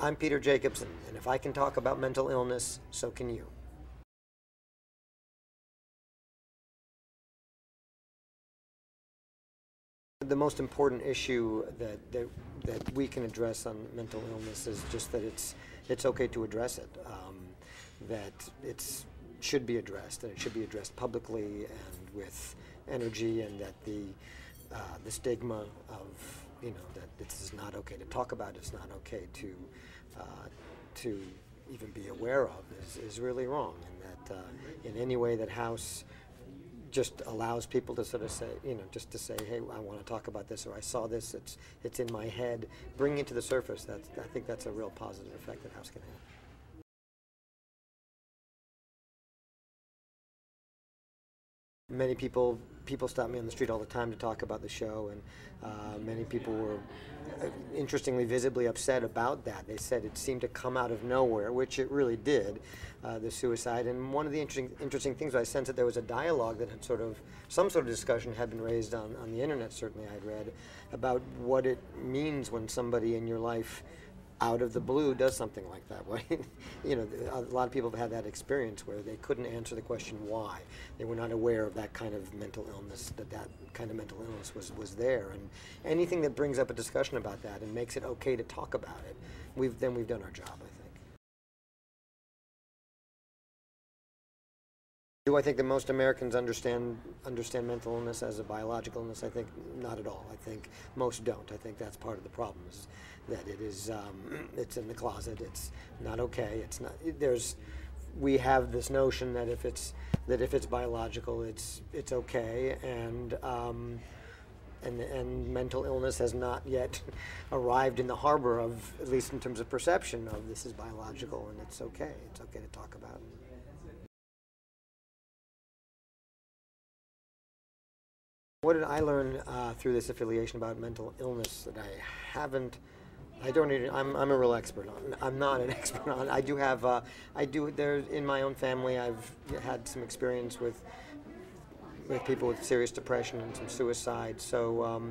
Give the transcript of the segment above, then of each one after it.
I'm Peter Jacobson, and if I can talk about mental illness, so can you. The most important issue that we can address on mental illness is just that it's okay to address it, that it should be addressed, and it should be addressed publicly and with energy, and that the stigma of, that this is not okay to talk about, it's not okay to even be aware of is really wrong, and that in any way that House just allows people to sort of say, just to say, hey, I want to talk about this, or I saw this, it's in my head, bringing it to the surface, I think that's a real positive effect that House can have. Many people stop me on the street all the time to talk about the show, and many people were interestingly, visibly upset about that. They said it seemed to come out of nowhere, which it really did, the suicide. And one of the interesting things, I sensed that there was a dialogue that had some sort of discussion had been raised on the internet, certainly I'd read, about what it means when somebody in your life out of the blue does something like that. A lot of people have had that experience where they couldn't answer the question why. They were not aware of that kind of mental illness, that kind of mental illness was there. And anything that brings up a discussion about that and makes it okay to talk about it, we've done our job, I think. Do I think that most Americans understand mental illness as a biological illness? I think not at all. I think most don't. I think that's part of the problem, is that it is it's in the closet. It's not okay. It's not. We have this notion that if it's biological, it's okay, and mental illness has not yet arrived in the harbor of, at least in terms of perception, of this is biological and it's okay. It's okay to talk about it. What did I learn through this affiliation about mental illness that I'm a real expert on? I'm not an expert on. I do have, in my own family, I've had some experience with people with serious depression and some suicide. So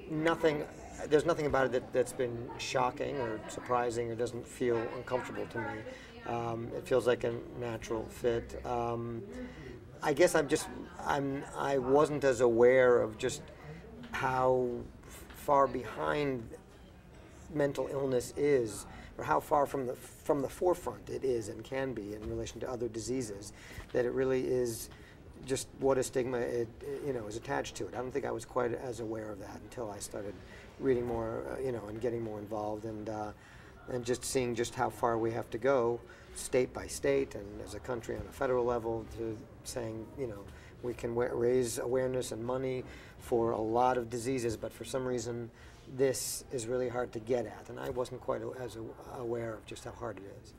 there's nothing about it that's been shocking or surprising or doesn't feel uncomfortable to me. It feels like a natural fit. I guess I wasn't as aware of just how far behind mental illness is, or how far from the forefront it is and can be in relation to other diseases, that it really is just what a stigma is attached to it. I don't think I was quite as aware of that until I started reading more, and getting more involved, and just seeing just how far we have to go, state by state and as a country on a federal level, to saying, we can raise awareness and money for a lot of diseases, but for some reason this is really hard to get at, and I wasn't quite as aware of just how hard it is.